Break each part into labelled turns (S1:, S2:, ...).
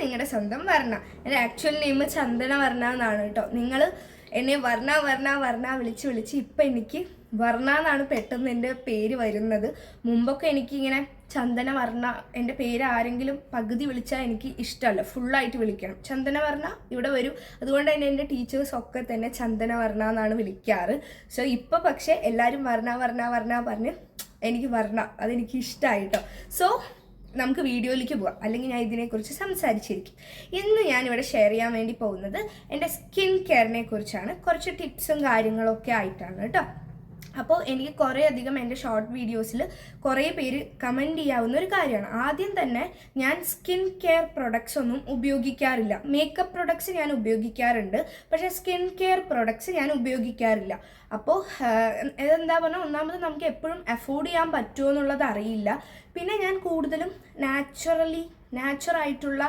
S1: നിങ്ങളുടെ സ്വന്തം വർണ്ണ. എൻ്റെ ആക്ച്വൽ നെയിം ചന്ദന വർണ്ണ എന്നാണ് കേട്ടോ. നിങ്ങൾ എന്നെ വർണ്ണ വിളിച്ച് ഇപ്പം എനിക്ക് വർണ്ണ എന്നാണ് പെട്ടെന്ന് എൻ്റെ പേര് വരുന്നത്. മുമ്പൊക്കെ എനിക്കിങ്ങനെ ചന്ദന വർണ്ണ, എൻ്റെ പേര് ആരെങ്കിലും പകുതി വിളിച്ചാൽ എനിക്ക് ഇഷ്ടമല്ല, ഫുള്ളായിട്ട് വിളിക്കണം. ചന്ദന വർണ്ണ ഇവിടെ വരും. അതുകൊണ്ട് തന്നെ എൻ്റെ ടീച്ചേഴ്സ് ഒക്കെ തന്നെ ചന്ദന വർണ്ണ എന്നാണ് വിളിക്കാറ്. സോ ഇപ്പോൾ പക്ഷേ എല്ലാവരും വർണ്ണ പറഞ്ഞ് എനിക്ക് വർണ്ണ, അതെനിക്ക് ഇഷ്ടമായിട്ടോ. സോ നമുക്ക് വീഡിയോയിലേക്ക് പോകാം, അല്ലെങ്കിൽ ഞാൻ ഇതിനെക്കുറിച്ച് സംസാരിച്ചിരിക്കും. ഇന്ന് ഞാനിവിടെ ഷെയർ ചെയ്യാൻ വേണ്ടി പോകുന്നത് എൻ്റെ സ്കിൻ കെയറിനെ കുറിച്ചാണ്. കുറച്ച് ടിപ്സും കാര്യങ്ങളൊക്കെ ആയിട്ടാണ് കേട്ടോ. അപ്പോൾ എനിക്ക് കുറേ അധികം എൻ്റെ ഷോർട്ട് വീഡിയോസിൽ കുറേ പേര് കമൻറ്റ് ചെയ്യാവുന്ന ഒരു കാര്യമാണ്. ആദ്യം തന്നെ ഞാൻ സ്കിൻ കെയർ പ്രൊഡക്ട്സ് ഒന്നും ഉപയോഗിക്കാറില്ല. മേക്കപ്പ് പ്രൊഡക്ട്സ് ഞാൻ ഉപയോഗിക്കാറുണ്ട്, പക്ഷേ സ്കിൻ കെയർ പ്രൊഡക്ട്സ് ഞാൻ ഉപയോഗിക്കാറില്ല. അപ്പോൾ എന്താ പറഞ്ഞാൽ, ഒന്നാമത് നമുക്ക് എപ്പോഴും അഫോർഡ് ചെയ്യാൻ പറ്റുമോ എന്നുള്ളത് അറിയില്ല. പിന്നെ ഞാൻ കൂടുതലും നാച്ചുറായിട്ടുള്ള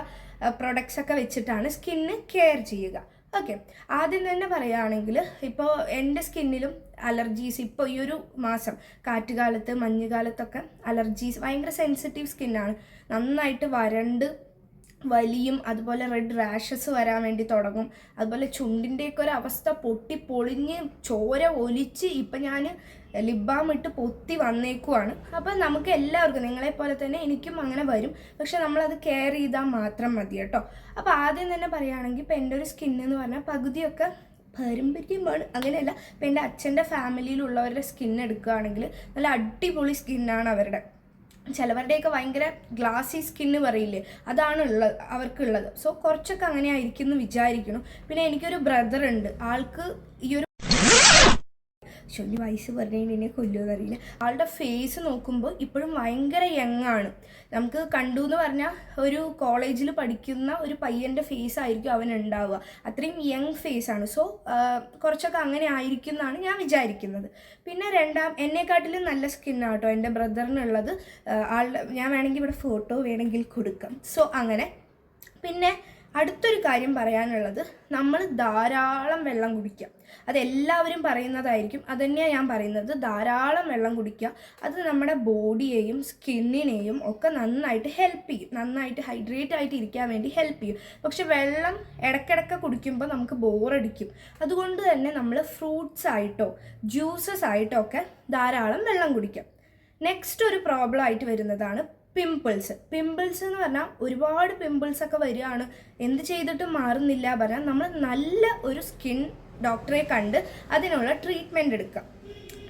S1: പ്രൊഡക്ട്സ് ഒക്കെ വെച്ചിട്ടാണ് സ്കിന്ന് കെയർ ചെയ്യുക. ഓക്കെ, ആദ്യം തന്നെ പറയുകയാണെങ്കിൽ ഇപ്പോൾ എൻ്റെ സ്കിന്നിലും അലർജീസ്, ഇപ്പോൾ ഈ ഒരു മാസം കാറ്റുകാലത്ത് മഞ്ഞുകാലത്തൊക്കെ അലർജീസ്, ഭയങ്കര സെൻസിറ്റീവ് സ്കിന്നാണ്. നന്നായിട്ട് വരണ്ട് വലിയും, അതുപോലെ റെഡ് റാഷസ് വരാൻ വേണ്ടി തുടങ്ങും. അതുപോലെ ചുണ്ടിൻ്റെയൊക്കെ ഒരു അവസ്ഥ പൊളിഞ്ഞ് ചോര ഒലിച്ച് ഇപ്പം ഞാൻ ലിപ് ബാം ഇട്ട് പൊത്തി വന്നേക്കുവാണ്. അപ്പം നമുക്ക് എല്ലാവർക്കും, നിങ്ങളെപ്പോലെ തന്നെ എനിക്കും അങ്ങനെ വരും. പക്ഷെ നമ്മളത് കെയർ ചെയ്താൽ മാത്രം മതി കേട്ടോ. അപ്പോൾ ആദ്യം തന്നെ പറയുകയാണെങ്കിൽ, ഇപ്പം എൻ്റെ ഒരു സ്കിന്നെന്ന് പറഞ്ഞാൽ പകുതിയൊക്കെ പാരമ്പര്യമാണ്, അങ്ങനെയല്ല. ഇപ്പം എൻ്റെ അച്ഛൻ്റെ ഫാമിലിയിലുള്ളവരുടെ സ്കിൻ എടുക്കുകയാണെങ്കിൽ നല്ല അടിപൊളി സ്കിന്നാണ് അവരുടെ. ചിലവരുടെയൊക്കെ ഭയങ്കര ഗ്ലാസി സ്കിന്ന് പറയില്ലേ, അതാണ് അവർക്കുള്ളത്. സോ കുറച്ചൊക്കെ അങ്ങനെ ആയിരിക്കും എന്ന് വിചാരിക്കണം. പിന്നെ എനിക്കൊരു ബ്രദർ ഉണ്ട്, ആൾക്ക് ഈ ഒരു വയസ്സ് പറഞ്ഞതിന് എന്നെ കൊല്ലുമെന്നറിയില്ല. ആളുടെ ഫേസ് നോക്കുമ്പോൾ ഇപ്പോഴും ഭയങ്കര യങ്ങാണ്. നമുക്ക് കണ്ടു എന്ന് പറഞ്ഞാൽ ഒരു കോളേജിൽ പഠിക്കുന്ന ഒരു പയ്യൻ്റെ ഫേസ് ആയിരിക്കും അവനുണ്ടാവുക, അത്രയും യങ് ഫേസാണ്. സോ കുറച്ചൊക്കെ അങ്ങനെ ആയിരിക്കും എന്നാണ് ഞാൻ വിചാരിക്കുന്നത്. പിന്നെ എന്നെക്കാട്ടിലും നല്ല സ്കിന്നാണ് കേട്ടോ എൻ്റെ ബ്രദറിനുള്ളത്. ഞാൻ വേണമെങ്കിൽ ഇവിടെ ഫോട്ടോ വേണമെങ്കിൽ കൊടുക്കാം. സോ അങ്ങനെ. പിന്നെ അടുത്തൊരു കാര്യം പറയാനുള്ളത്, നമ്മൾ ധാരാളം വെള്ളം കുടിക്കുക. അതെല്ലാവരും പറയുന്നതായിരിക്കും, അതുതന്നെയാണ് ഞാൻ പറയുന്നത്. ധാരാളം വെള്ളം കുടിക്കുക, അത് നമ്മുടെ ബോഡിയെയും സ്കിന്നിനെയും ഒക്കെ നന്നായിട്ട് ഹെൽപ്പ് ചെയ്യും, നന്നായിട്ട് ഹൈഡ്രേറ്റ് ആയിട്ട് ഇരിക്കാൻ വേണ്ടി ഹെൽപ്പ് ചെയ്യും. പക്ഷെ വെള്ളം ഇടയ്ക്കിടയ്ക്ക് കുടിക്കുമ്പോൾ നമുക്ക് ബോറടിക്കും. അതുകൊണ്ട് തന്നെ നമ്മൾ ഫ്രൂട്ട്സ് ആയിട്ടോ ജ്യൂസസ് ആയിട്ടോ ഒക്കെ ധാരാളം വെള്ളം കുടിക്കാം. നെക്സ്റ്റ് ഒരു പ്രോബ്ലം ആയിട്ട് വരുന്നതാണ് പിമ്പിൾസ് എന്ന് പറഞ്ഞാൽ ഒരുപാട് പിമ്പിൾസൊക്കെ വരികയാണ്, എന്ത് ചെയ്തിട്ടും മാറുന്നില്ല പറഞ്ഞാൽ നമ്മൾ നല്ല ഒരു സ്കിൻ ഡോക്ടറെ കണ്ട് അതിനുള്ള ട്രീറ്റ്മെൻറ്റ് എടുക്കാം.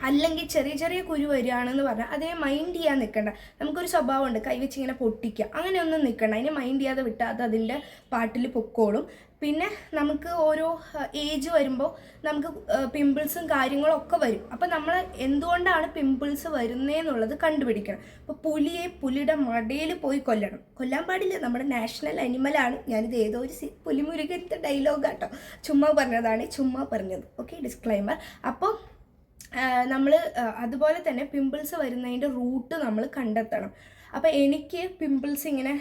S1: അല്ലെങ്കിൽ ചെറിയ കുരു വരികയാണെന്ന് പറഞ്ഞാൽ അതേ മൈൻഡ് ചെയ്യാൻ നിൽക്കണ്ട. നമുക്കൊരു സ്വഭാവമുണ്ട്, കൈവച്ച് ഇങ്ങനെ പൊട്ടിക്കുക, അങ്ങനെയൊന്നും നിൽക്കണ്ട. അതിനെ മൈൻഡ് ചെയ്യാതെ വിട്ടാൽ അത് അതിൻ്റെ പാട്ടിൽ പൊക്കോളും. പിന്നെ നമുക്ക് ഓരോ ഏജ് വരുമ്പോൾ നമുക്ക് പിമ്പിൾസും കാര്യങ്ങളും ഒക്കെ വരും. അപ്പം നമ്മൾ എന്തുകൊണ്ടാണ് പിമ്പിൾസ് വരുന്നതെന്നുള്ളത് കണ്ടുപിടിക്കണം. അപ്പോൾ പുലിയുടെ മടയിൽ പോയി കൊല്ലാൻ പാടില്ല, നമ്മുടെ നാഷണൽ അനിമലാണ്. ഞാനിത് ഏതോ ഒരു പുലിമുരുകത്തെ ഡയലോഗാട്ടോ, ചുമ്മാ പറഞ്ഞത്. Okay, disclaimer. അപ്പോൾ നമ്മൾ അതുപോലെ തന്നെ പിമ്പിൾസ് വരുന്നതിൻ്റെ റൂട്ട് നമ്മൾ കണ്ടെത്തണം. അപ്പോൾ എനിക്ക് പിമ്പിൾസ് ഇങ്ങനെ,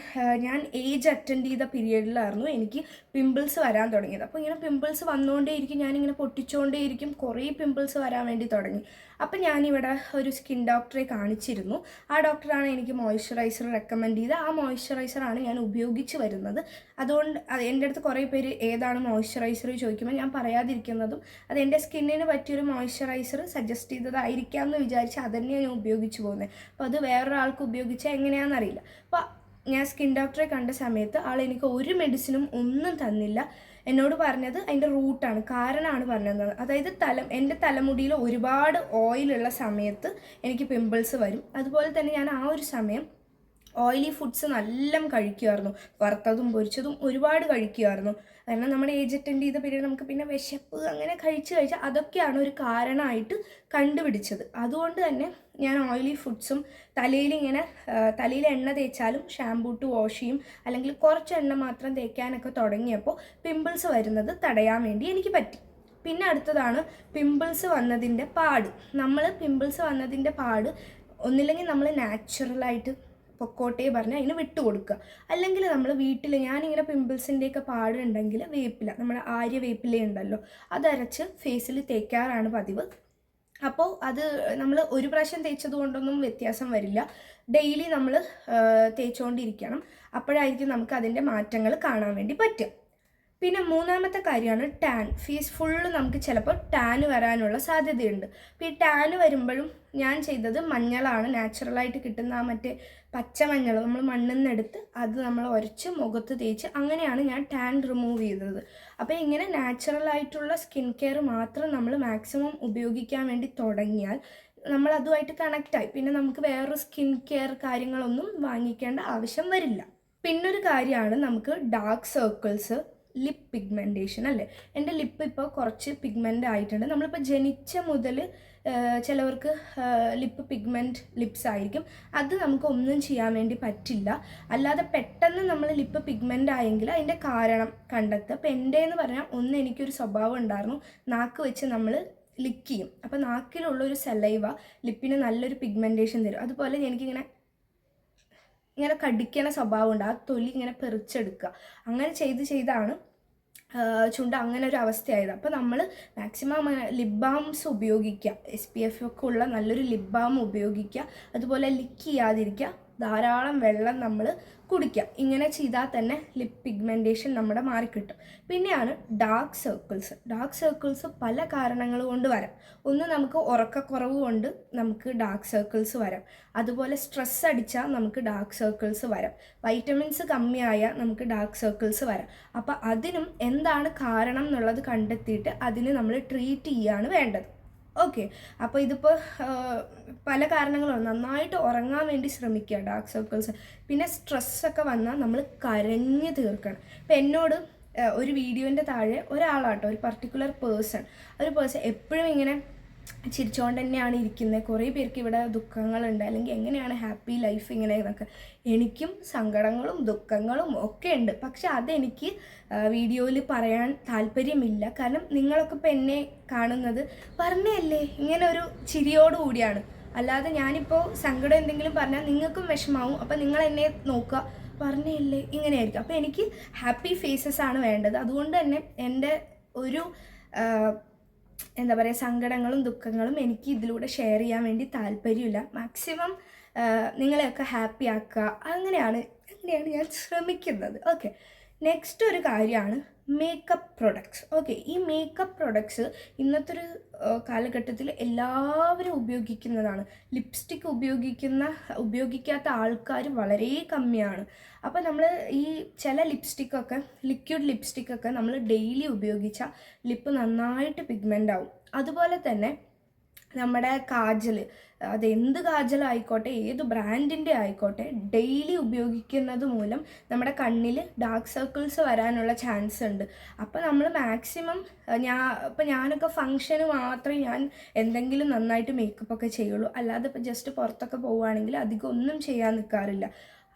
S1: ഞാൻ ഏജ് അറ്റൻഡ് ചെയ്ത പീരീഡിലായിരുന്നു എനിക്ക് പിമ്പിൾസ് വരാൻ തുടങ്ങിയത്. അപ്പോൾ ഇങ്ങനെ പിമ്പിൾസ് വന്നുകൊണ്ടേയിരിക്കും, ഞാനിങ്ങനെ പൊട്ടിച്ചുകൊണ്ടേയിരിക്കും, കുറേ പിമ്പിൾസ് വരാൻ വേണ്ടി തുടങ്ങി. അപ്പം ഞാനിവിടെ ഒരു സ്കിൻ ഡോക്ടറെ കാണിച്ചിരുന്നു. ആ ഡോക്ടറാണ് എനിക്ക് മോയ്സ്ചറൈസർ റെക്കമെൻഡ് ചെയ്ത്. ആ മോയ്സ്ചറൈസറാണ് ഞാൻ ഉപയോഗിച്ച് വരുന്നത്. അതുകൊണ്ട് എൻ്റെ അടുത്ത് കുറേ പേര് ഏതാണ് മോയ്സ്ചറൈസർ ചോദിക്കുമ്പോൾ ഞാൻ പറയാതിരിക്കുന്നതും അത് എൻ്റെ സ്കിന്നിന് പറ്റിയൊരു മോയ്സ്ചറൈസർ സജസ്റ്റ് ചെയ്തതായിരിക്കാം എന്ന് വിചാരിച്ച് അതന്നെയാണ് ഞാൻ ഉപയോഗിച്ച് പോകുന്നത്. അപ്പോൾ അത് വേറൊരാൾക്ക് ഉപയോഗിച്ചാൽ എങ്ങനെയാണെന്നറിയില്ല. അപ്പോൾ ഞാൻ സ്കിൻ ഡോക്ടറെ കണ്ട സമയത്ത് ആൾ എനിക്ക് ഒരു മെഡിസിനും ഒന്നും തന്നില്ല. എന്നോട് പറഞ്ഞത് അതിൻ്റെ റൂട്ടാണ്, കാരണമാണ് പറഞ്ഞത്. അതായത് എൻ്റെ തലമുടിയിൽ ഒരുപാട് ഓയിലുള്ള സമയത്ത് എനിക്ക് പിമ്പിൾസ് വരും. അതുപോലെ തന്നെ ഞാൻ ആ ഒരു സമയം ഓയിലി ഫുഡ്സ് നല്ല കഴിക്കുമായിരുന്നു, വറുത്തതും പൊരിച്ചതും ഒരുപാട് കഴിക്കുമായിരുന്നു. കാരണം നമ്മുടെ ഏജ് അറ്റൻഡ് ചെയ്ത പീരീഡ് നമുക്ക് പിന്നെ വിശപ്പ് അങ്ങനെ കഴിച്ചാൽ അതൊക്കെയാണ് ഒരു കാരണമായിട്ട് കണ്ടുപിടിച്ചത്. അതുകൊണ്ട് തന്നെ ഞാൻ ഓയിലി ഫുഡ്സും തലയിൽ എണ്ണ തേച്ചാലും ഷാംപൂ ടു വാഷ് ചെയ്യും, അല്ലെങ്കിൽ കുറച്ച് എണ്ണ മാത്രം തേക്കാനൊക്കെ തുടങ്ങിയപ്പോൾ പിമ്പിൾസ് വരുന്നത് തടയാൻ വേണ്ടി എനിക്ക് പറ്റി. പിന്നെ അടുത്തതാണ് പിമ്പിൾസ് വന്നതിൻ്റെ പാട്. പിമ്പിൾസ് വന്നതിൻ്റെ പാട് ഒന്നില്ലെങ്കിൽ നമ്മൾ നാച്ചുറലായിട്ട് പൊക്കോട്ടേ പറഞ്ഞ് അതിന് വിട്ടുകൊടുക്കുക. അല്ലെങ്കിൽ നമ്മൾ വീട്ടിൽ, ഞാനിങ്ങനെ പിമ്പിൾസിൻ്റെയൊക്കെ പാടുണ്ടെങ്കിൽ വേപ്പില, നമ്മുടെ ആര്യ വേപ്പില ഉണ്ടല്ലോ, അതരച്ച് ഫേസിൽ തേക്കാറാണ് പതിവ്. അപ്പോൾ അത് നമ്മൾ ഒരു പ്രാവശ്യം തേച്ചത് കൊണ്ടൊന്നും വ്യത്യാസം വരില്ല, ഡെയിലി നമ്മൾ തേച്ചുകൊണ്ടിരിക്കണം. അപ്പോഴായിരിക്കും നമുക്ക് അതിൻ്റെ മാറ്റങ്ങൾ കാണാൻ വേണ്ടി പറ്റും. പിന്നെ മൂന്നാമത്തെ കാര്യമാണ് ടാൻ. ഫേസ് ഫുള്ള് നമുക്ക് ചിലപ്പോൾ ടാന് വരാനുള്ള സാധ്യതയുണ്ട്. അപ്പോൾ ഈ ടാന് വരുമ്പോഴും ഞാൻ ചെയ്തത് മഞ്ഞളാണ്, നാച്ചുറലായിട്ട് കിട്ടുന്ന ആ മറ്റേ പച്ചമഞ്ഞൾ നമ്മൾ മണ്ണിൽ നിന്ന് എടുത്ത് അത് നമ്മൾ ഉരച്ച് മുഖത്ത് തേച്ച് അങ്ങനെയാണ് ഞാൻ ടാൻ റിമൂവ് ചെയ്തത്. അപ്പോൾ ഇങ്ങനെ നാച്ചുറലായിട്ടുള്ള സ്കിൻ കെയർ മാത്രം നമ്മൾ മാക്സിമം ഉപയോഗിക്കാൻ വേണ്ടി തുടങ്ങിയാൽ നമ്മൾ അതുമായിട്ട് കണക്റ്റായി, പിന്നെ നമുക്ക് വേറൊരു സ്കിൻ കെയർ കാര്യങ്ങളൊന്നും വാങ്ങിക്കേണ്ട ആവശ്യം വരില്ല. പിന്നൊരു കാര്യമാണ് നമുക്ക് ഡാർക്ക് സർക്കിൾസ്, ലിപ്പ് പിഗ്മെൻറ്റേഷൻ അല്ലേ. എൻ്റെ ലിപ്പ് ഇപ്പോൾ കുറച്ച് പിഗ്മെൻ്റ് ആയിട്ടുണ്ട്. നമ്മളിപ്പോൾ ജനിച്ച മുതൽ ചിലവർക്ക് ലിപ്പ് പിഗ്മെൻറ്റ് ലിപ്സ് ആയിരിക്കും. അത് നമുക്ക് ഒന്നും ചെയ്യാൻ വേണ്ടി പറ്റില്ല. അല്ലാതെ പെട്ടെന്ന് നമ്മൾ ലിപ്പ് പിഗ്മെൻ്റ് ആയെങ്കിൽ അതിൻ്റെ കാരണം കണ്ടെത്തുക. അപ്പോൾ എൻ്റെ എന്ന് പറഞ്ഞാൽ എനിക്കൊരു സ്വഭാവം ഉണ്ടായിരുന്നു, നാക്ക് വെച്ച് നമ്മൾ ലിക്ക് ചെയ്യും. അപ്പോൾ നാക്കിലുള്ളൊരു സെലൈവ ലിപ്പിന് നല്ലൊരു പിഗ്മെൻറ്റേഷൻ തരും. അതുപോലെ എനിക്കിങ്ങനെ കടിക്കണ സ്വഭാവമുണ്ട്, ആ തൊലി ഇങ്ങനെ പെറിച്ചെടുക്കുക. അങ്ങനെ ചെയ്താണ് ചുണ്ട അങ്ങനെ ഒരു അവസ്ഥയായത്. അപ്പോൾ നമ്മൾ മാക്സിമം ലിപ് ബാംസ് ഉപയോഗിക്കുക, SPF ഒക്കെ ഉള്ള നല്ലൊരു ലിപ് ബാം ഉപയോഗിക്കുക. അതുപോലെ ലിക്ക് ചെയ്യാതിരിക്കുക, ധാരാളം വെള്ളം നമ്മൾ കുടിക്കുക. ഇങ്ങനെ ചെയ്താൽ തന്നെ ലിപ്പ് പിഗ്മെൻറ്റേഷൻ നമ്മുടെ മാറിക്കിട്ടും. പിന്നെയാണ് ഡാർക്ക് സർക്കിൾസ്. ഡാർക്ക് സർക്കിൾസ് പല കാരണങ്ങൾ കൊണ്ട് വരാം. ഒന്ന് നമുക്ക് ഉറക്കക്കുറവ് കൊണ്ട് നമുക്ക് ഡാർക്ക് സർക്കിൾസ് വരാം. അതുപോലെ സ്ട്രെസ് അടിച്ചാൽ നമുക്ക് ഡാർക്ക് സർക്കിൾസ് വരാം. വൈറ്റമിൻസ് കമ്മിയായാൽ നമുക്ക് ഡാർക്ക് സർക്കിൾസ് വരാം. അപ്പോൾ അതിനും എന്താണ് കാരണം എന്നുള്ളത് കണ്ടെത്തിയിട്ട് അതിന് നമ്മൾ ട്രീറ്റ് ചെയ്യുകയാണ് വേണ്ടത്. ഓക്കെ, അപ്പോൾ ഇതിപ്പോൾ പല കാരണങ്ങളുണ്ട്. നന്നായിട്ട് ഉറങ്ങാൻ വേണ്ടി ശ്രമിക്കുക ഡാർക്ക് സർക്കിൾസ്. പിന്നെ സ്ട്രെസ്സൊക്കെ വന്നാൽ നമ്മൾ കരഞ്ഞ് തീർക്കണം. ഇപ്പം എന്നോട് ഒരു വീഡിയോൻ്റെ താഴെ ഒരാളാട്ടോ, ഒരു പർട്ടിക്കുലർ പേഴ്സൺ എപ്പോഴും ഇങ്ങനെ ചിരിച്ചുകൊണ്ട് തന്നെയാണ് ഇരിക്കുന്നത്. കുറേ പേർക്ക് ഇവിടെ ദുഃഖങ്ങളുണ്ട്, അല്ലെങ്കിൽ എങ്ങനെയാണ് ഹാപ്പി ലൈഫ് ഇങ്ങനെ എന്നൊക്കെ. എനിക്കും സങ്കടങ്ങളും ദുഃഖങ്ങളും ഒക്കെ ഉണ്ട്. പക്ഷെ അതെനിക്ക് വീഡിയോയിൽ പറയാൻ താല്പര്യമില്ല. കാരണം നിങ്ങളൊക്കെ ഇപ്പം എന്നെ കാണുന്നത് പറഞ്ഞല്ലേ ഇങ്ങനെ ഒരു ചിരിയോടുകൂടിയാണ്. അല്ലാതെ ഞാനിപ്പോൾ സങ്കടം എന്തെങ്കിലും പറഞ്ഞാൽ നിങ്ങൾക്കും വിഷമാവും. അപ്പം നിങ്ങൾ എന്നെ നോക്കുക, പറഞ്ഞല്ലേ ഇങ്ങനെയായിരിക്കും. അപ്പോൾ എനിക്ക് ഹാപ്പി ഫേസസ് ആണ് വേണ്ടത്. അതുകൊണ്ട് തന്നെ എൻ്റെ ഒരു എന്താ പറയുക, സങ്കടങ്ങളും ദുഃഖങ്ങളും എനിക്ക് ഇതിലൂടെ ഷെയർ ചെയ്യാൻ വേണ്ടി താല്പര്യമില്ല. മാക്സിമം നിങ്ങളെയൊക്കെ ഹാപ്പി ആക്കുക, അങ്ങനെയാണ് ഞാൻ ശ്രമിക്കുന്നത്. ഓക്കെ, നെക്സ്റ്റ് ഒരു കാര്യമാണ് മേക്കപ്പ് പ്രൊഡക്ട്സ്. ഓക്കെ, ഈ മേക്കപ്പ് പ്രൊഡക്ട്സ് ഇന്നത്തെ ഒരു കാലഘട്ടത്തിൽ എല്ലാവരും ഉപയോഗിക്കുന്നതാണ്. ലിപ്സ്റ്റിക്ക് ഉപയോഗിക്കാത്ത ആൾക്കാർ വളരെ കമ്മിയാണ്. അപ്പോൾ നമ്മൾ ഈ ചില ലിപ്സ്റ്റിക്കൊക്കെ, ലിക്വിഡ് ലിപ്സ്റ്റിക്കൊക്കെ നമ്മൾ ഡെയിലി ഉപയോഗിച്ചാൽ ലിപ്പ് നന്നായിട്ട് പിഗ്മെൻ്റ് ആവും. അതുപോലെ തന്നെ നമ്മുടെ കാജൽ, അതെന്ത് കാജലായിക്കോട്ടെ, ഏത് ബ്രാൻഡിൻ്റെ ആയിക്കോട്ടെ, ഡെയിലി ഉപയോഗിക്കുന്നത് മൂലം നമ്മുടെ കണ്ണിൽ ഡാർക്ക് സർക്കിൾസ് വരാനുള്ള ചാൻസ് ഉണ്ട്. അപ്പോൾ നമ്മൾ മാക്സിമം ഞാനൊക്കെ ഫങ്ഷന് മാത്രമേ ഞാൻ എന്തെങ്കിലും നന്നായിട്ട് മേക്കപ്പൊക്കെ ചെയ്യുള്ളൂ. അല്ലാതെ ഇപ്പോൾ ജസ്റ്റ് പുറത്തൊക്കെ പോവുകയാണെങ്കിൽ അധികം ഒന്നും ചെയ്യാൻ നിൽക്കാറില്ല.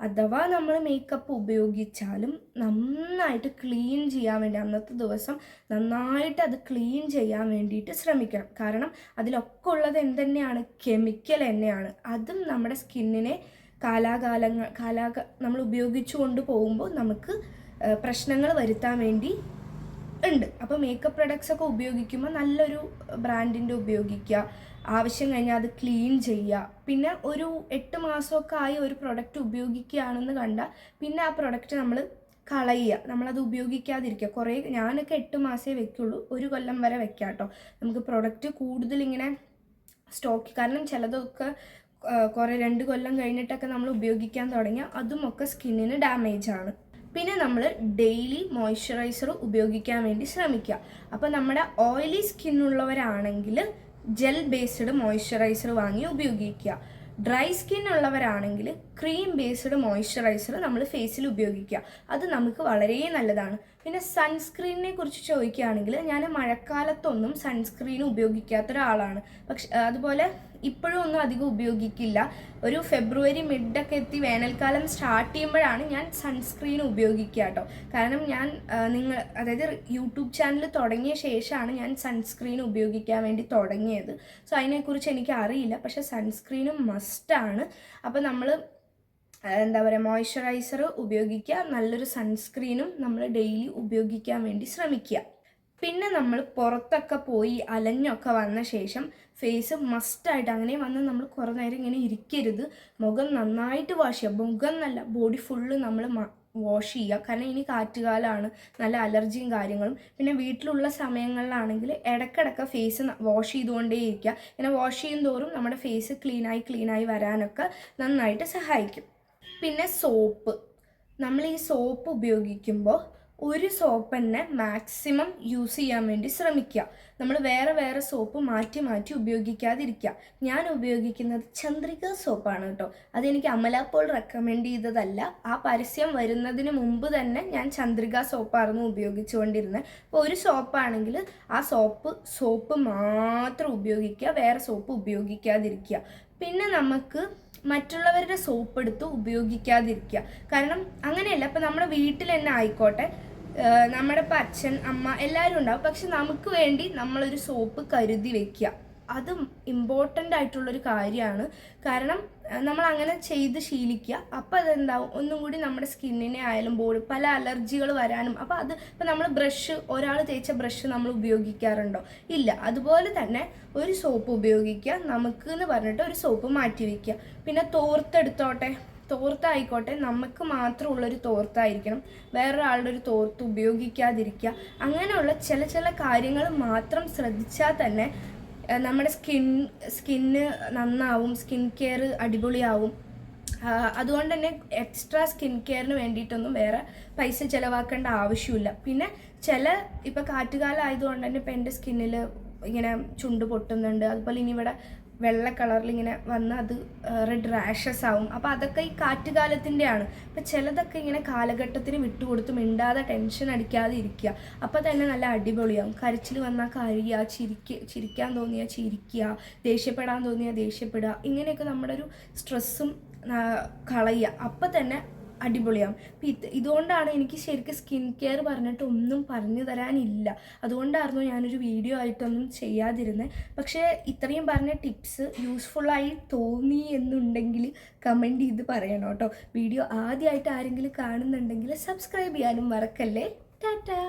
S1: അഥവാ നമ്മൾ മേക്കപ്പ് ഉപയോഗിച്ചാലും നന്നായിട്ട് ക്ലീൻ ചെയ്യാൻ വേണ്ടി, അന്നത്തെ ദിവസം നന്നായിട്ട് അത് ക്ലീൻ ചെയ്യാൻ വേണ്ടിയിട്ട് ശ്രമിക്കണം. കാരണം അതിലൊക്കെ ഉള്ളത് എന്തുതന്നെയാണ്, കെമിക്കൽ തന്നെയാണ്. അതും നമ്മുടെ സ്കിന്നിനെ നമ്മൾ ഉപയോഗിച്ചു കൊണ്ട് പോകുമ്പോൾ നമുക്ക് പ്രശ്നങ്ങൾ വരുത്താൻ വേണ്ടി ഉണ്ട്. അപ്പോൾ മേക്കപ്പ് പ്രൊഡക്ട്സ് ഒക്കെ ഉപയോഗിക്കുമ്പോൾ നല്ലൊരു ബ്രാൻഡിൻ്റെ ഉപയോഗിക്കുക. ആവശ്യം കഴിഞ്ഞാൽ അത് ക്ലീൻ ചെയ്യുക. പിന്നെ ഒരു 8 മാസമൊക്കെ ആയി ഒരു പ്രൊഡക്റ്റ് ഉപയോഗിക്കുകയാണെന്ന് കണ്ടാൽ പിന്നെ ആ പ്രൊഡക്റ്റ് നമ്മൾ കളയുക, നമ്മളത് ഉപയോഗിക്കാതിരിക്കുക. ഞാനൊക്കെ 8 മാസമേ വെക്കുള്ളൂ, 1 കൊല്ലം വരെ വെക്കാം കേട്ടോ. നമുക്ക് പ്രൊഡക്റ്റ് കൂടുതൽ ഇങ്ങനെ സ്റ്റോക്ക്, കാരണം ചിലതൊക്കെ 2 കൊല്ലം കഴിഞ്ഞിട്ടൊക്കെ നമ്മൾ ഉപയോഗിക്കാൻ തുടങ്ങിയാൽ അതുമൊക്കെ സ്കിന്നിന് ഡാമേജ് ആണ്. പിന്നെ നമ്മൾ ഡെയിലി മോയ്സ്ചറൈസർ ഉപയോഗിക്കാൻ വേണ്ടി ശ്രമിക്കുക. അപ്പോൾ നമ്മുടെ ഓയിലി സ്കിന്നുള്ളവരാണെങ്കിൽ ജെൽ ബേസ്ഡ് മോയ്സ്ചറൈസർ വാങ്ങി ഉപയോഗിക്കുക. ഡ്രൈ സ്കിൻ ഉള്ളവരാണെങ്കിൽ ക്രീം ബേസ്ഡ് മോയ്സ്ചറൈസർ നമ്മൾ ഫേസിൽ ഉപയോഗിക്കുക. അത് നമുക്ക് വളരെ നല്ലതാണ്. പിന്നെ സൺസ്ക്രീനിനെ കുറിച്ച് ചോദിക്കുകയാണെങ്കിൽ ഞാൻ മഴക്കാലത്തൊന്നും സൺസ്ക്രീൻ ഉപയോഗിക്കാത്ത ഒരാളാണ്. പക്ഷെ അതുപോലെ ഇപ്പോഴും ഒന്നും അധികം ഉപയോഗിക്കില്ല. ഒരു ഫെബ്രുവരി മിഡൊക്കെ എത്തി വേനൽക്കാലം സ്റ്റാർട്ട് ചെയ്യുമ്പോഴാണ് ഞാൻ സൺസ്ക്രീൻ ഉപയോഗിക്കുക കേട്ടോ. കാരണം അതായത് യൂട്യൂബ് ചാനൽ തുടങ്ങിയ ശേഷമാണ് ഞാൻ സൺസ്ക്രീൻ ഉപയോഗിക്കാൻ വേണ്ടി തുടങ്ങിയത്. സോ അതിനെക്കുറിച്ച് എനിക്ക് അറിയില്ല. പക്ഷേ സൺസ്ക്രീനും മസ്റ്റാണ്. അപ്പോൾ നമ്മൾ മോയ്സ്ചറൈസർ ഉപയോഗിക്കുക, നല്ലൊരു സൺസ്ക്രീനും നമ്മൾ ഡെയിലി ഉപയോഗിക്കാൻ വേണ്ടി ശ്രമിക്കുക. പിന്നെ നമ്മൾ പുറത്തൊക്കെ പോയി അലഞ്ഞൊക്കെ വന്ന ശേഷം ഫേസ് മസ്റ്റായിട്ട് അങ്ങനെ വന്ന് നമ്മൾ കുറേ നേരം ഇങ്ങനെ ഇരിക്കരുത്. മുഖം നന്നായിട്ട് വാഷ് ചെയ്യുക. മുഖം എന്നല്ല, ബോഡി ഫുള്ള് നമ്മൾ വാഷ് ചെയ്യുക. കാരണം ഇനി കാറ്റുകാലമാണ്, നല്ല അലർജിയും കാര്യങ്ങളും. പിന്നെ വീട്ടിലുള്ള സമയങ്ങളിലാണെങ്കിൽ ഇടയ്ക്കിടയ്ക്ക് ഫേസ് വാഷ് ചെയ്തുകൊണ്ടേയിരിക്കുക. ഇങ്ങനെ വാഷ് ചെയ്യും തോറും നമ്മുടെ ഫേസ് ക്ലീനായി വരാനൊക്കെ നന്നായിട്ട് സഹായിക്കും. പിന്നെ സോപ്പ്, നമ്മൾ ഈ സോപ്പ് ഉപയോഗിക്കുമ്പോൾ ഒരു സോപ്പ് തന്നെ മാക്സിമം യൂസ് ചെയ്യാൻ വേണ്ടി ശ്രമിക്കുക. നമ്മൾ വേറെ സോപ്പ് മാറ്റി ഉപയോഗിക്കാതിരിക്കുക. ഞാൻ ഉപയോഗിക്കുന്നത് ചന്ദ്രിക സോപ്പാണ് കേട്ടോ. അതെനിക്ക് അമല പോൾ റെക്കമെൻഡ് ചെയ്തതല്ല. ആ പരസ്യം വരുന്നതിന് മുമ്പ് തന്നെ ഞാൻ ചന്ദ്രിക സോപ്പായിരുന്നു ഉപയോഗിച്ചുകൊണ്ടിരുന്നത്. അപ്പോൾ ഒരു സോപ്പാണെങ്കിൽ ആ സോപ്പ് മാത്രം ഉപയോഗിക്കുക, വേറെ സോപ്പ് ഉപയോഗിക്കാതിരിക്കുക. പിന്നെ നമുക്ക് മറ്റുള്ളവരുടെ സോപ്പ് എടുത്ത് ഉപയോഗിക്കാതിരിക്കുക. കാരണം അങ്ങനെയല്ല, ഇപ്പം നമ്മുടെ വീട്ടിൽ തന്നെ ആയിക്കോട്ടെ, നമ്മുടെ ഇപ്പം അച്ഛൻ അമ്മ എല്ലാവരും ഉണ്ടാവും, പക്ഷെ നമുക്ക് വേണ്ടി നമ്മളൊരു സോപ്പ് കരുതി വെക്കുക. അത് ഇമ്പോർട്ടൻ്റ് ആയിട്ടുള്ളൊരു കാര്യമാണ്. കാരണം നമ്മൾ അങ്ങനെ ചെയ്ത് ശീലിക്കുക. അപ്പോൾ അതെന്താവും, ഒന്നും കൂടി നമ്മുടെ സ്കിന്നിനെ ആയാലും ബോഡി പല അലർജികൾ വരാനും. അപ്പോൾ അത് ഇപ്പം നമ്മൾ ഒരാൾ തേച്ച ബ്രഷ് നമ്മൾ ഉപയോഗിക്കാറുണ്ടോ? ഇല്ല. അതുപോലെ തന്നെ ഒരു സോപ്പ് ഉപയോഗിക്കുക, നമുക്ക് എന്ന് പറഞ്ഞിട്ട് ഒരു സോപ്പ് മാറ്റി വയ്ക്കുക. പിന്നെ തോർത്തായിക്കോട്ടെ, നമുക്ക് മാത്രമുള്ളൊരു തോർത്തായിരിക്കണം, വേറൊരാളുടെ ഒരു തോർത്ത് ഉപയോഗിക്കാതിരിക്കുക. അങ്ങനെയുള്ള ചില കാര്യങ്ങൾ മാത്രം ശ്രദ്ധിച്ചാൽ തന്നെ നമ്മുടെ സ്കിന്ന് നന്നാവും, സ്കിൻ കെയർ അടിപൊളിയാവും. അതുകൊണ്ട് തന്നെ എക്സ്ട്രാ സ്കിൻ കെയറിന് വേണ്ടിയിട്ടൊന്നും വേറെ പൈസ ചിലവാക്കേണ്ട ആവശ്യമില്ല. പിന്നെ ഇപ്പോൾ കാറ്റുകാലം ആയതുകൊണ്ട് തന്നെ ഇപ്പോൾ എൻ്റെ സ്കിന്നിൽ ഇങ്ങനെ ചുണ്ട് പൊട്ടുന്നുണ്ട്, അതുപോലെ ഇനി ഇവിടെ വെള്ള കളറിൽ ഇങ്ങനെ വന്ന് അത് റെഡ് റാഷസ് ആവും. അപ്പോൾ അതൊക്കെ ഈ കാറ്റുകാലത്തിൻ്റെയാണ്. അപ്പോൾ ചിലതൊക്കെ ഇങ്ങനെ കാലഘട്ടത്തിന് വിട്ടുകൊടുത്ത് മിണ്ടാതെ ടെൻഷൻ അടിക്കാതെ ഇരിക്കുക. അപ്പോൾ തന്നെ നല്ല അടിപൊളിയാവും. കരച്ചിൽ വന്നാൽ കരയുക, ചിരിക്കാൻ തോന്നിയാൽ ചിരിക്കുക, ദേഷ്യപ്പെടാൻ തോന്നിയാൽ ദേഷ്യപ്പെടുക. ഇങ്ങനെയൊക്കെ നമ്മുടെ ഒരു സ്ട്രെസ്സും കളയുക. അപ്പം തന്നെ അടിപൊളിയാവും. ഇതുകൊണ്ടാണ് എനിക്ക് ശരിക്കും സ്കിൻ കെയർ പറഞ്ഞിട്ട് ഒന്നും പറഞ്ഞു തരാനില്ല. അതുകൊണ്ടായിരുന്നു ഞാനൊരു വീഡിയോ ആയിട്ടൊന്നും ചെയ്യാതിരുന്നത്. പക്ഷേ ഇത്രയും പറഞ്ഞ ടിപ്സ് യൂസ്ഫുള്ളായി തോന്നി എന്നുണ്ടെങ്കിൽ കമൻറ്റ് ചെയ്ത് പറയണം കേട്ടോ. വീഡിയോ ആദ്യമായിട്ട് ആരെങ്കിലും കാണുന്നുണ്ടെങ്കിൽ സബ്സ്ക്രൈബ് ചെയ്യാനും മറക്കല്ലേ. ടാറ്റാ.